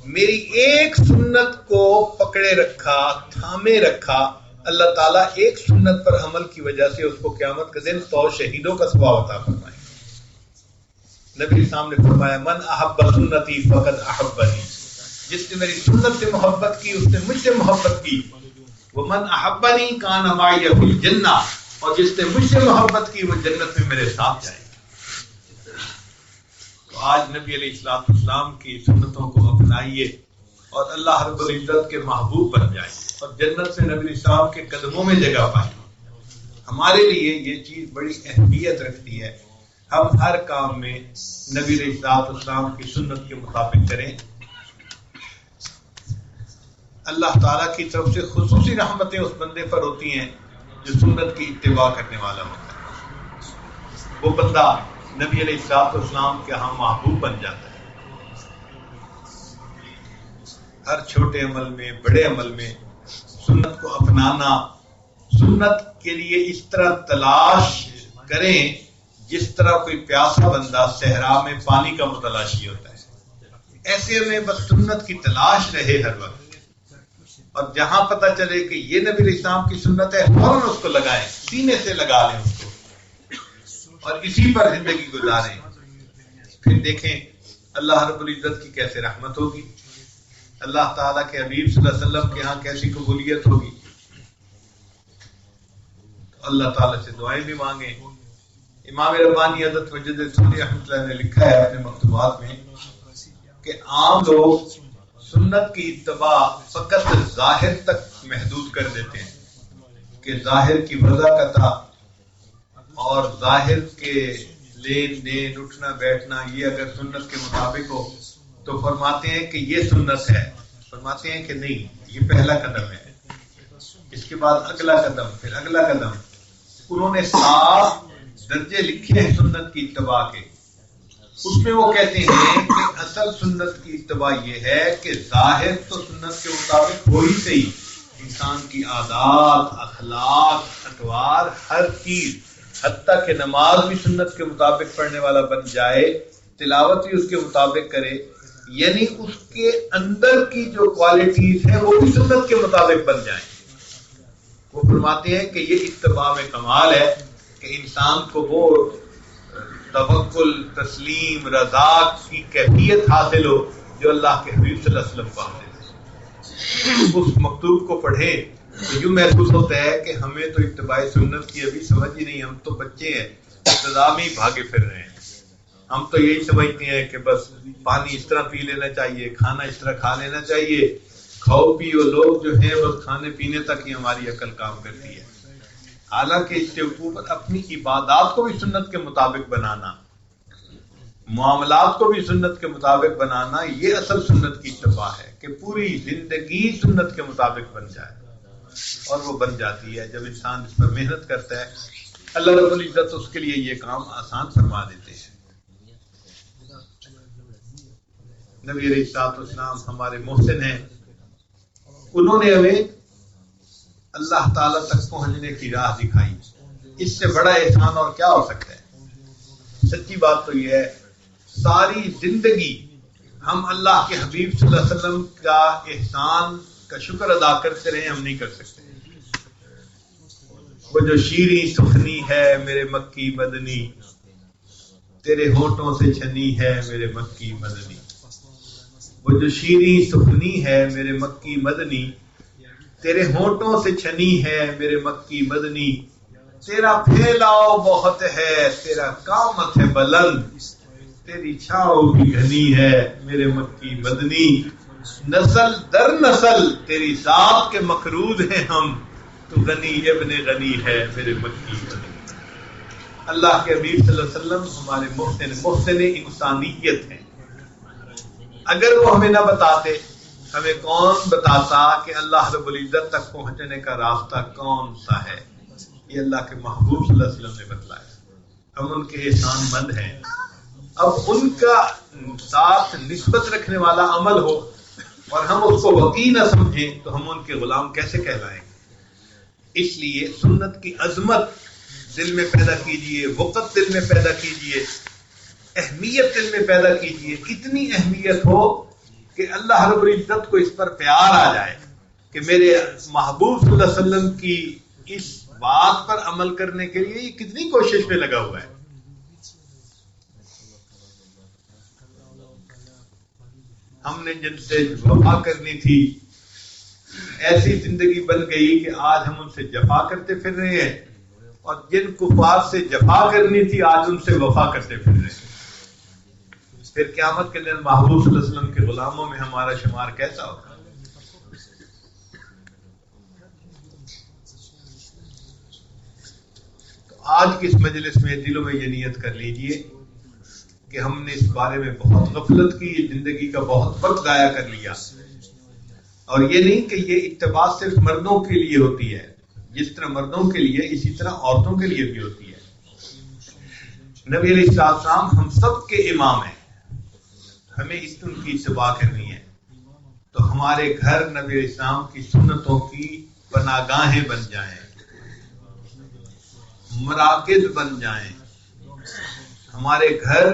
میری ایک سنت کو پکڑے رکھا، تھامے رکھا، اللہ تعالیٰ ایک سنت پر عمل کی وجہ سے اس کو قیامت کے دن 100 شہیدوں کا ثواب عطا فرمائے۔ نبی اسلام نے فرمایا من احب سنتی فقد احبنی، جس نے میری سنت سے محبت کی اس نے مجھ سے محبت کی، ومن احبنی کان معی فی الجنہ، اور جس نے مجھ سے محبت کی وہ جنت میں میرے ساتھ جائے۔ تو آج نبی علیہ السلام کی سنتوں کو اپنائیے اور اللہ رب العزت کے محبوب بن جائیں اور جنت سے نبی السلام کے قدموں میں جگہ پائیں۔ ہمارے لیے یہ چیز بڑی اہمیت رکھتی ہے، ہم ہر کام میں نبی علیہ السلام کی سنت کے مطابق کریں۔ اللہ تعالیٰ کی طرف سے خصوصی رحمتیں اس بندے پر ہوتی ہیں جو سنت کی اتباع کرنے والا ہوتا ہے، وہ بندہ نبی علیہ السلام کے ہاں محبوب بن جاتا ہے۔ ہر چھوٹے عمل میں، بڑے عمل میں سنت کو اپنانا، سنت کے لیے اس طرح تلاش کریں جس طرح کوئی پیاسا بندہ صحرا میں پانی کا متلاشی ہوتا ہے، ایسے میں بس سنت کی تلاش رہے ہر وقت، اور جہاں پتہ چلے کہ یہ نبی علیہ السلام کی سنت ہے فوراً اس کو لگائیں، سینے سے لگا لیں اس کو اور اسی پر زندگی گزاریں۔ پھر دیکھیں اللہ رب العزت کی کیسے رحمت ہوگی، اللہ تعالیٰ کے حبیب صلی اللہ علیہ وسلم کے ہاں کیسی قبولیت ہوگی۔ تو اللہ تعالیٰ سے دعائیں بھی مانگیں۔ امام ربانی حضرت مجدد سنی رحمۃ اللہ نے لکھا ہے اپنے مکتوبات میں کہ عام لوگ سنت کی اتباع فقط ظاہر تک محدود کر دیتے ہیں کہ ظاہر کی وضاحت اور ظاہر کے لین دین، اٹھنا بیٹھنا یہ اگر سنت کے مطابق ہو تو فرماتے ہیں کہ یہ سنت ہے، فرماتے ہیں کہ نہیں، یہ پہلا قدم ہے، اس کے بعد اگلا قدم، پھر اگلا قدم۔ انہوں نے 7 درجے لکھے ہیں سنت کی اتباع کے، اس میں وہ کہتے ہیں کہ اصل سنت کی اتباع یہ ہے کہ ظاہر تو سنت کے مطابق ہو ہی صحیح، انسان کی عادات، اخلاق، اطوار، ہر چیز، حتیٰ کہ نماز بھی سنت کے مطابق پڑھنے والا بن جائے، تلاوت بھی اس کے مطابق کرے، یعنی اس کے اندر کی جو کوالٹیز ہیں وہ بھی سنت کے مطابق بن جائیں۔ وہ فرماتے ہیں کہ یہ اتباع میں کمال ہے کہ انسان کو وہ توکل، تسلیم، رضا کی کیفیت حاصل ہو جو اللہ کے حبیب صلی اللہ علیہ وسلم کو حاصل ہے۔ اس مکتوب کو پڑھے تو یوں محسوس ہوتا ہے کہ ہمیں تو اتباع سنت کی ابھی سمجھ ہی نہیں، ہم تو بچے ہیں، ابتدا میں ہی بھاگے پھر رہے ہیں۔ ہم تو یہی سمجھتے ہیں کہ بس پانی اس طرح پی لینا چاہیے، کھانا اس طرح کھا لینا چاہیے، کھاؤ پیو، لوگ جو ہیں بس کھانے پینے تک ہی ہماری عقل کام کرتی ہے۔ حالانکہ اس کے اوپر اپنی عبادات کو بھی سنت کے مطابق بنانا، معاملات کو بھی سنت کے مطابق بنانا، یہ اصل سنت کی اتباع ہے کہ پوری زندگی سنت کے مطابق بن جائے، اور وہ بن جاتی ہے جب انسان اس پر محنت کرتا ہے۔ اللہ رب العزت اس کے لیے یہ کام آسان فرما دیتے ہیں۔ نبی علیہ السلام ہمارے محسن ہیں، انہوں نے ہمیں اللہ تعالیٰ تک پہنچنے کی راہ دکھائی، اس سے بڑا احسان اور کیا ہو سکتا ہے؟ سچی بات تو یہ ہے ساری زندگی ہم اللہ کے حبیب صلی اللہ علیہ وسلم کا احسان کا شکر ادا کرتے رہے، ہم نہیں کر سکتے۔ وہ جو شیریں سخنی ہے میرے مکی مدنی، تیرے ہونٹوں سے چھنی ہے میرے مکی مدنی۔ وہ جو شیریں سخنی ہے میرے مکی مدنی، تیرے ہونٹوں سے چھنی ہے میرے مکی مدنی۔ تیرا پھیلاؤ بہت ہے، تیرا قامت ہے بلند، تیری چھاؤ بھی گھنی ہے میرے مکی مدنی۔ نسل در نسل تیری ذات کے مقرود ہیں ہم، تو غنی ابن غنی ہے میرے مکی مدنی۔ اللہ کے حبیب صلی اللہ علیہ وسلم ہمارے محسن انسانیت ہیں۔ اگر وہ ہمیں نہ بتاتے، ہمیں کون بتاتا کہ اللہ رب العزت تک پہنچنے کا راستہ کون سا ہے؟ یہ اللہ کے محبوب صلی اللہ علیہ وسلم نے بتلایا۔ ہم ان کے احسان مند ہیں۔ اب ان کا ساتھ نسبت رکھنے والا عمل ہو اور ہم اس کو وقی نہ سمجھیں تو ہم ان کے غلام کیسے کہلائیں گے؟ اس لیے سنت کی عظمت دل میں پیدا کیجئے، وقت دل میں پیدا کیجئے، اہمیت دل میں پیدا کیجئے۔ اتنی اہمیت ہو کہ اللہ رب العزت کو اس پر پیار آ جائے کہ میرے محبوب صلی اللہ علیہ وسلم کی اس بات پر عمل کرنے کے لیے یہ کتنی کوشش میں لگا ہوا ہے۔ ہم نے جن سے وفا کرنی تھی ایسی زندگی بن گئی کہ آج ہم ان سے جفا کرتے پھر رہے ہیں، اور جن کفار سے جفا کرنی تھی آج ان سے وفا کرتے پھر رہے ہیں۔ پھر قیامت کے دن محبوب صلی اللہ علیہ وسلم کے غلاموں میں ہمارا شمار کیسا ہوگا؟ تو آج کی اس مجلس میں دلوں میں یہ نیت کر لیجئے کہ ہم نے اس بارے میں بہت غفلت کی، زندگی کا بہت وقت ضائع کر لیا۔ اور یہ نہیں کہ یہ اتباع صرف مردوں کے لیے ہوتی ہے، جس طرح مردوں کے لیے اسی طرح عورتوں کے لیے بھی ہوتی ہے۔ نبی علیہ السلام ہم سب کے امام ہیں، ہمیں اس ان کی اتباع کرنی ہے۔ تو ہمارے گھر نبی علیہ السلام کی سنتوں کی پناہگاہیں بن جائیں، مراکز بن جائیں۔ ہمارے گھر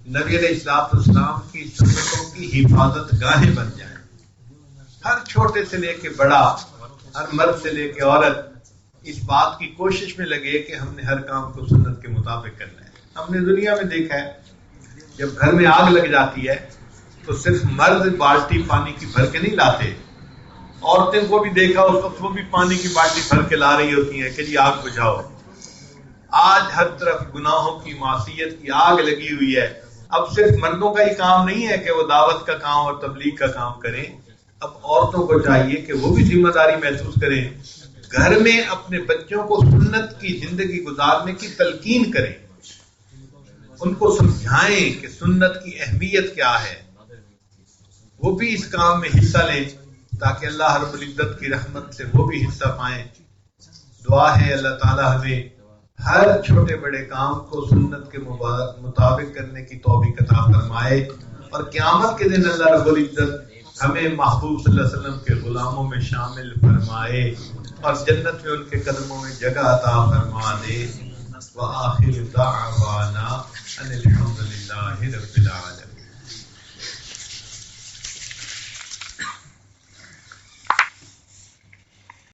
نبی علیہ السلام کی سنتوں کی حفاظت گاہیں بن جائیں۔ ہر چھوٹے سے لے کے بڑا، ہر مرد سے لے کے عورت اس بات کی کوشش میں لگے کہ ہم نے ہر کام کو سنت کے مطابق کرنا ہے۔ ہم نے دنیا میں دیکھا ہے جب گھر میں آگ لگ جاتی ہے تو صرف مرد بالٹی پانی کی بھر کے نہیں لاتے، عورتوں کو بھی دیکھا اس وقت وہ بھی پانی کی بالٹی بھر کے لا رہی ہوتی ہیں کہ جی آگ بجھاؤ۔ آج ہر طرف گناہوں کی، معصیت کی آگ لگی ہوئی ہے۔ اب صرف مردوں کا ہی کام نہیں ہے کہ وہ دعوت کا کام اور تبلیغ کا کام کریں، اب عورتوں کو چاہیے کہ وہ بھی ذمہ داری محسوس کریں، گھر میں اپنے بچوں کو سنت کی زندگی گزارنے کی تلقین کریں، ان کو سمجھائیں کہ سنت کی اہمیت کیا ہے، وہ بھی اس کام میں حصہ لیں تاکہ اللہ رب العزت کی رحمت سے وہ بھی حصہ پائیں۔ دعا ہے اللہ تعالی ہمیں ہر چھوٹے بڑے کام کو سنت کے مطابق کرنے کی توفیق عطا فرمائے، اور قیامت کے دن اللہ رب العزت ہمیں محبوب صلی اللہ علیہ وسلم کے غلاموں میں شامل فرمائے اور جنت میں ان کے قدموں میں جگہ عطا فرما دے۔ وآخر دعوانا ان الحمد للہ رب العالمین۔